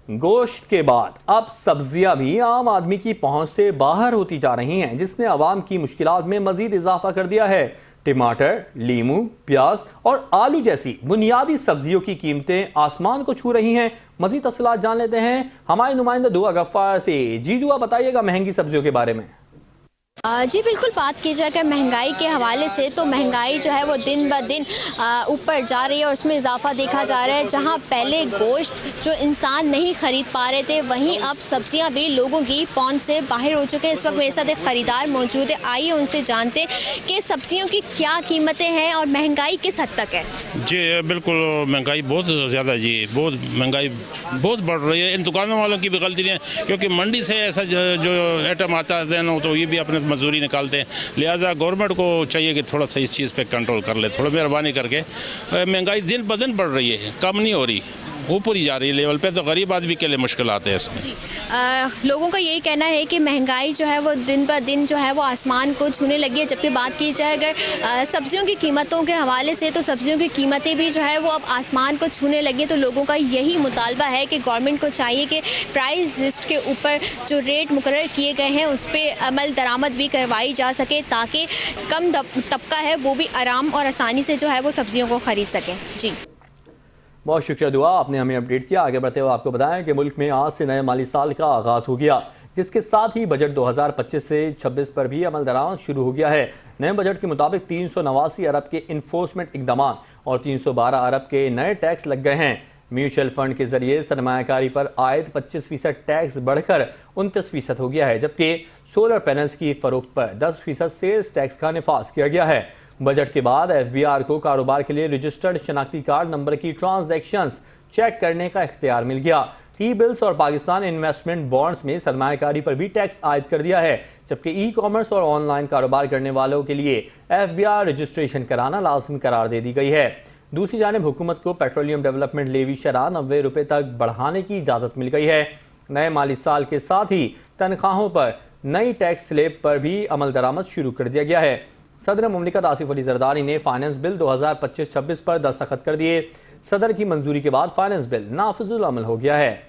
गोश्त के बाद अब सब्जियां भी आम आदमी की पहुंच से बाहर होती जा रही हैं, जिसने आवाम की मुश्किलात में मजीद इजाफा कर दिया है। टमाटर, लीमू, प्याज और आलू जैसी बुनियादी सब्जियों की कीमतें आसमान को छू रही हैं। मजीद तफसीलात जान लेते हैं हमारे नुमाइंदा दुआ गफ्फार से। जी दुआ, बताइएगा महंगी सब्जियों के बारे में। जी बिल्कुल, बात की जाए महंगाई के हवाले से तो महंगाई जो है वो दिन ब दिन ऊपर जा रही है और उसमें इजाफा देखा जा रहा है। जहां पहले गोश्त जो इंसान नहीं खरीद पा रहे थे, वहीं अब सब्जियां भी लोगों की पहुंच से बाहर हो चुके हैं। इस वक्त मेरे साथ एक ख़रीदार मौजूद है, आइए उनसे जानते कि सब्जियों की क्या कीमतें हैं और महंगाई किस हद तक है। जी बिल्कुल, महंगाई बहुत ज़्यादा जी, बहुत महंगाई बहुत बढ़ रही है। इन दुकानों वालों की भी गलती नहीं है, क्योंकि मंडी से ऐसा जो आइटम आता है ना, तो ये भी अपने मजदूरी निकालते हैं। लिहाजा गवर्नमेंट को चाहिए कि थोड़ा सा इस चीज़ पे कंट्रोल कर ले, थोड़ा मेहरबानी करके। महंगाई दिन ब दिन बढ़ रही है, कम नहीं हो रही, ऊपर ही जा रही है लेवल पे। तो गरीब आदमी के लिए मुश्किल आते हैं इसमें। लोगों का यही कहना है कि महंगाई जो है वो दिन ब दिन जो है वो आसमान को छूने लगी है। जबकि बात की जाए अगर सब्जियों की कीमतों के हवाले से, तो सब्जियों की कीमतें भी जो है वो अब आसमान को छूने लगी है। तो लोगों का यही मुतालबा है कि गवर्नमेंट को चाहिए कि प्राइस लिस्ट के ऊपर जो रेट मुकर्रर किए गए हैं उस पर अमल दरामद भी करवाई जा सके, ताकि कम तबका है वो भी आराम और आसानी से जो है वो सब्जियों को ख़रीद सके। जी बहुत शुक्रिया दुआ, आपने हमें अपडेट किया। आगे बढ़ते हुए आपको बताएं कि मुल्क में आज से नए माली साल का आगाज़ हो गया, जिसके साथ ही बजट 2025 से 26 पर भी अमल दरामद शुरू हो गया है। नए बजट के मुताबिक 389 अरब के इन्फोर्समेंट इकदाम और 312 अरब के नए टैक्स लग गए हैं। म्यूचुअल फंड के जरिए सरमायाकारी पर आयद 25% टैक्स बढ़कर 29% हो गया है, जबकि सोलर पैनल्स की फरोख्त पर 10% सेल्स टैक्स का निफाज किया गया है। बजट के बाद FBR को कारोबार के लिए रजिस्टर्ड शनाख्ती कार्ड नंबर की ट्रांजैक्शंस चेक करने का इख्तियार मिल गया। टी बिल्स और पाकिस्तान इन्वेस्टमेंट बॉन्ड्स में सरमायाकारी पर भी टैक्स आयद कर दिया है, जबकि ई-कॉमर्स और ऑनलाइन कारोबार करने वालों के लिए FBR रजिस्ट्रेशन कराना लाजमी करार दे दी गई है। दूसरी जानिब हुकूमत को पेट्रोलियम डेवलपमेंट लेवी शरह 90 रुपये तक बढ़ाने की इजाज़त मिल गई है। नए माली साल के साथ ही तनख्वाहों पर नई टैक्स स्लेब पर भी अमल दरामद शुरू कर दिया गया है। सदर मुमलिकत आसिफ अली जरदारी ने फाइनेंस बिल 2025-26 पर दस्तखत कर दिए। सदर की मंजूरी के बाद फाइनेंस बिल नाफिजुल अमल हो गया है।